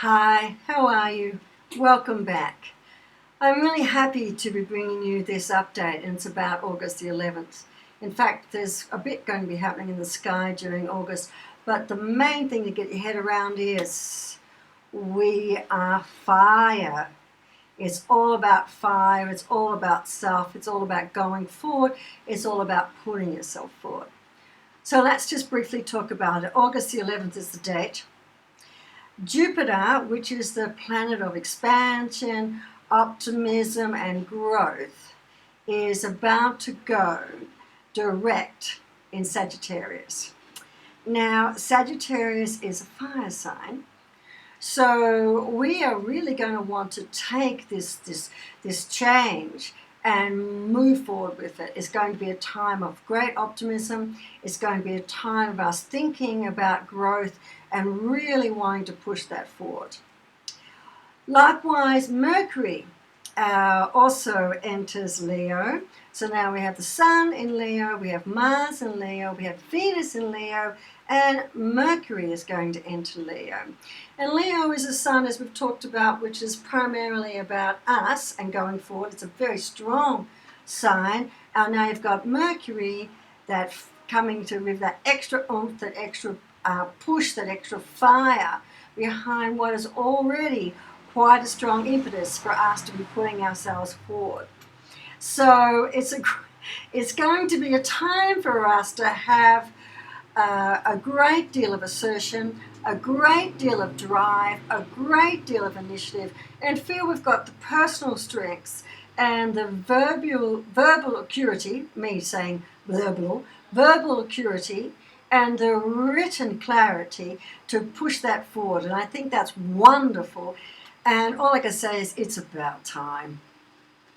Hi, how are you? Welcome back. I'm really happy to be bringing you this update, and it's about August the 11th. In fact, there's a bit going to be happening in the sky during August, but the main thing to get your head around is we are fire. It's all about fire, it's all about self, it's all about going forward, it's all about putting yourself forward. So let's just briefly talk about it. August the 11th is the date. Jupiter, which is the planet of expansion, optimism, and growth, is about to go direct in Sagittarius. Now, Sagittarius is a fire sign, so we are really going to want to take this change and move forward with it. It's going to be a time of great optimism. It's going to be a time of us thinking about growth and really wanting to push that forward. Likewise, Mercury also enters Leo. So now we have the Sun in Leo, we have Mars in Leo, we have Venus in Leo, and Mercury is going to enter Leo. And Leo is a sign, as we've talked about, which is primarily about us and going forward. It's a very strong sign. And now you've got Mercury that coming to with that extra oomph, that extra push, that extra fire behind what is already quite a strong impetus for us to be putting ourselves forward. So it's going to be a time for us to have a great deal of assertion, a great deal of drive, a great deal of initiative, and feel we've got the personal strengths and the verbal acuity, me saying verbal acuity, and the written clarity to push that forward. And I think that's wonderful. And all I can say is it's about time,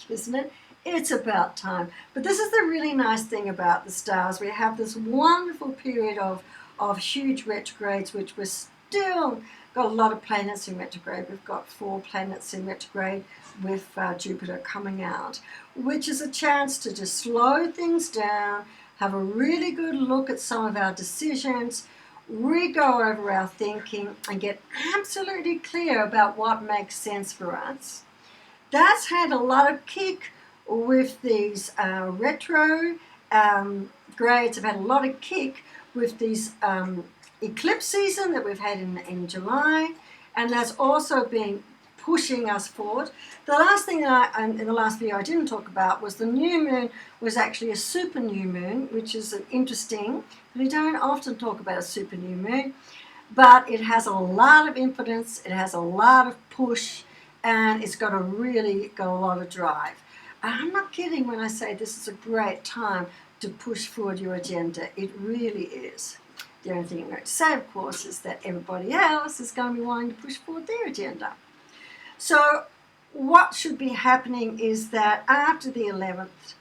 isn't it? It's about time. But this is the really nice thing about the stars. We have this wonderful period of huge retrogrades, which we're still got a lot of planets in retrograde. We've got 4 planets in retrograde with Jupiter coming out, which is a chance to just slow things down, have a really good look at some of our decisions, re-go over our thinking, and get absolutely clear about what makes sense for us. That's had a lot of kick with these retro grades. Have had a lot of kick with these eclipse season that we've had in July, and that's also been pushing us forward. The last thing in the last video I didn't talk about was the new moon was actually a super new moon, which is interesting. We don't often talk about a super new moon, but it has a lot of impotence, it has a lot of push, and it's got a lot of drive. And I'm not kidding when I say this is a great time to push forward your agenda. It really is. The only thing I'm going to say, of course, is that everybody else is going to be wanting to push forward their agenda. So what should be happening is that after the 11th,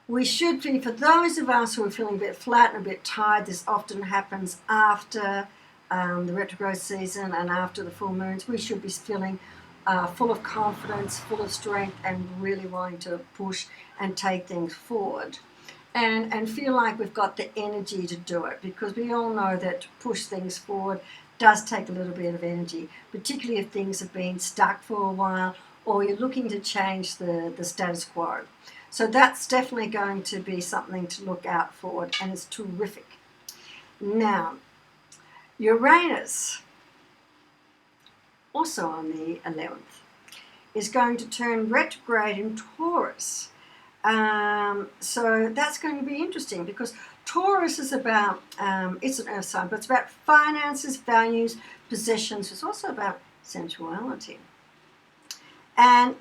we should be, for those of us who are feeling a bit flat and a bit tired, this often happens after the retrograde season and after the full moons, we should be feeling full of confidence, full of strength, and really wanting to push and take things forward. And feel like we've got the energy to do it, because we all know that to push things forward does take a little bit of energy, particularly if things have been stuck for a while or you're looking to change the status quo. So that's definitely going to be something to look out for, and it's terrific. Now, Uranus, also on the 11th, is going to turn retrograde in Taurus. So that's going to be interesting, because Taurus is about, it's an earth sign, but it's about finances, values, possessions. It's also about sensuality. And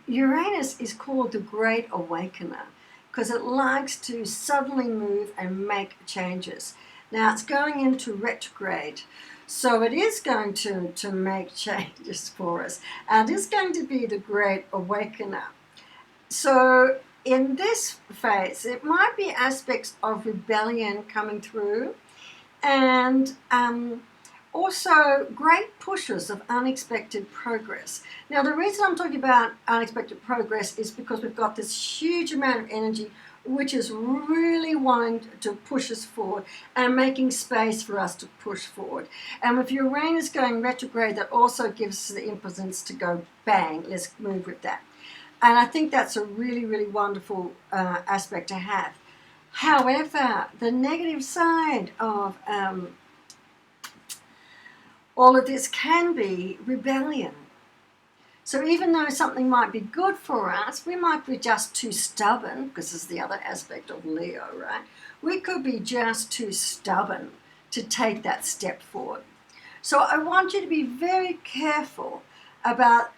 Uranus is called the Great Awakener because it likes to suddenly move and make changes. Now it's going into retrograde, so it is going to make changes for us, and it's going to be the Great Awakener. So in this phase, it might be aspects of rebellion coming through, and also great pushes of unexpected progress. Now, the reason I'm talking about unexpected progress is because we've got this huge amount of energy which is really wanting to push us forward and making space for us to push forward. And with Uranus going retrograde, that also gives us the impulse to go bang, let's move with that. And I think that's a really, really wonderful aspect to have. However, the negative side of all of this can be rebellion. So even though something might be good for us, we might be just too stubborn, because this is the other aspect of Leo, right? We could be just too stubborn to take that step forward. So I want you to be very careful about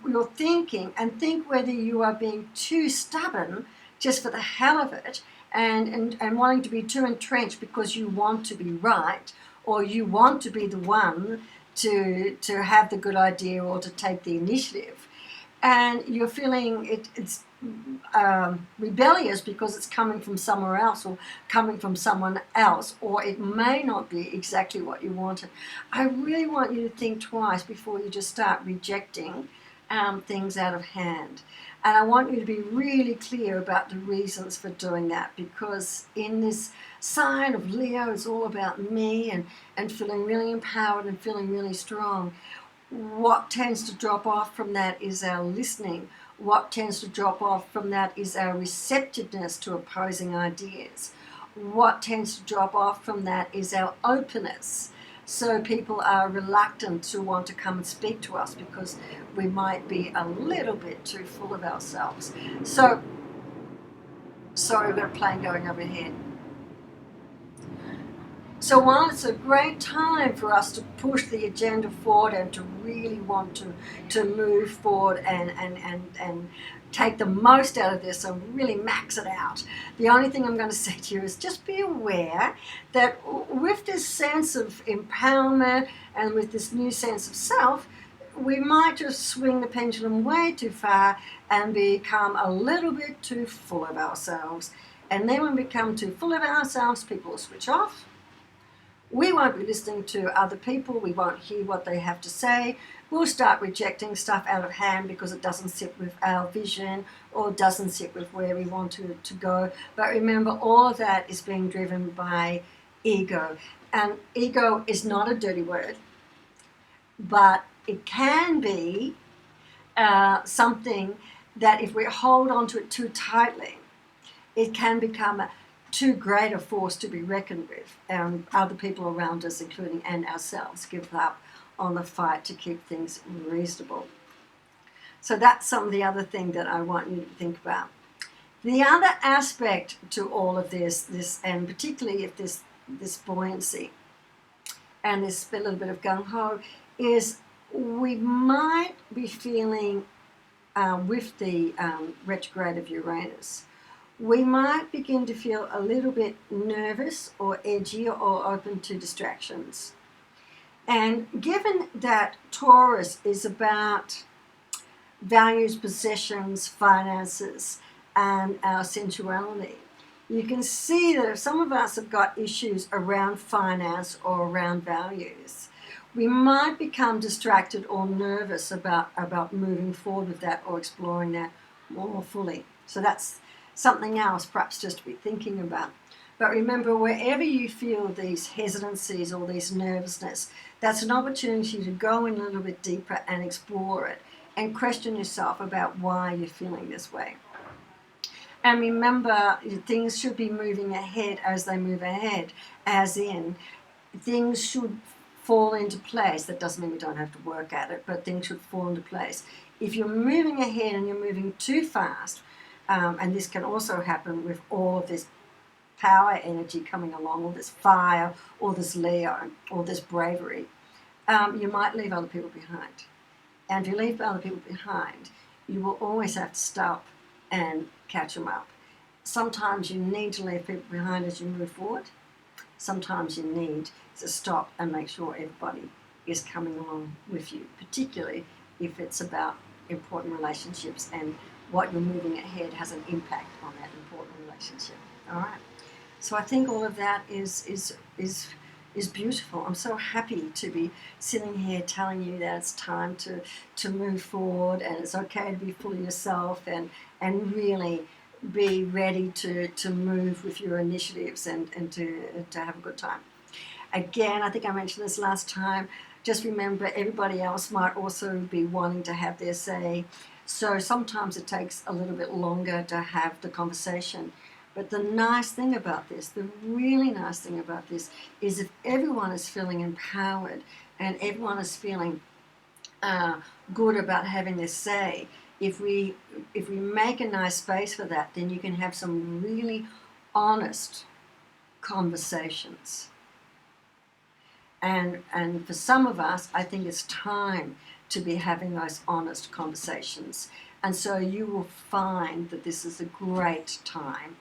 your thinking and think whether you are being too stubborn just for the hell of it and wanting to be too entrenched because you want to be right, or you want to be the one to have the good idea or to take the initiative, and you're feeling it's rebellious because it's coming from somewhere else or coming from someone else, or it may not be exactly what you wanted. I really want you to think twice before you just start rejecting things out of hand. And I want you to be really clear about the reasons for doing that, because in this sign of Leo, it's all about me and feeling really empowered and feeling really strong. What tends to drop off from that is our listening. What tends to drop off from that is our receptiveness to opposing ideas. What tends to drop off from that is our openness. So people are reluctant to want to come and speak to us because we might be a little bit too full of ourselves. So, sorry, we've got a plane going overhead. So while it's a great time for us to push the agenda forward and to really want to move forward and take the most out of this and really max it out, the only thing I'm going to say to you is just be aware that with this sense of empowerment and with this new sense of self, we might just swing the pendulum way too far and become a little bit too full of ourselves. And then when we become too full of ourselves, people will switch off. We won't be listening to other people. We won't hear what they have to say. We'll start rejecting stuff out of hand because it doesn't sit with our vision or doesn't sit with where we want to go. But remember, all of that is being driven by ego. And ego is not a dirty word, but it can be something that if we hold on to it too tightly, it can become too great a force to be reckoned with, and other people around us, including and ourselves, give up on the fight to keep things reasonable. So that's some of the other thing that I want you to think about. The other aspect to all of this, and particularly if this buoyancy and this little bit of gung-ho, is we might be feeling with the retrograde of Uranus, we might begin to feel a little bit nervous or edgy or open to distractions. And given that Taurus is about values, possessions, finances, and our sensuality, you can see that if some of us have got issues around finance or around values, we might become distracted or nervous about moving forward with that or exploring that more fully. So that's something else perhaps just to be thinking about. But remember, wherever you feel these hesitancies or these nervousness, that's an opportunity to go in a little bit deeper and explore it and question yourself about why you're feeling this way. And remember, things should be moving ahead as they move ahead, as in things should fall into place. That doesn't mean we don't have to work at it, but things should fall into place. If you're moving ahead and you're moving too fast, and this can also happen with all of this power energy coming along, all this fire, all this Leo, all this bravery, you might leave other people behind. And if you leave other people behind, you will always have to stop and catch them up. Sometimes you need to leave people behind as you move forward. Sometimes you need to stop and make sure everybody is coming along with you, particularly if it's about important relationships and what you're moving ahead has an impact on that important relationship. All right. So I think all of that is beautiful. I'm so happy to be sitting here telling you that it's time to move forward and it's okay to be full of yourself and really be ready to move with your initiatives and to have a good time. Again, I think I mentioned this last time, just remember everybody else might also be wanting to have their say. So sometimes it takes a little bit longer to have the conversation. But the nice thing about this, the really nice thing about this, is if everyone is feeling empowered and everyone is feeling good about having their say, if we make a nice space for that, then you can have some really honest conversations. And for some of us, I think it's time to be having those honest conversations. And so you will find that this is a great time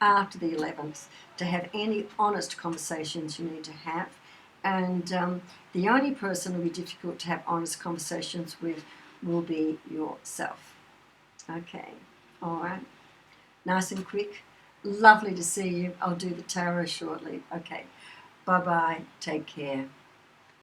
after the 11th to have any honest conversations you need to have. And the only person who will be difficult to have honest conversations with will be yourself. Okay, all right. Nice and quick. Lovely to see you. I'll do the tarot shortly. Okay, bye-bye. Take care.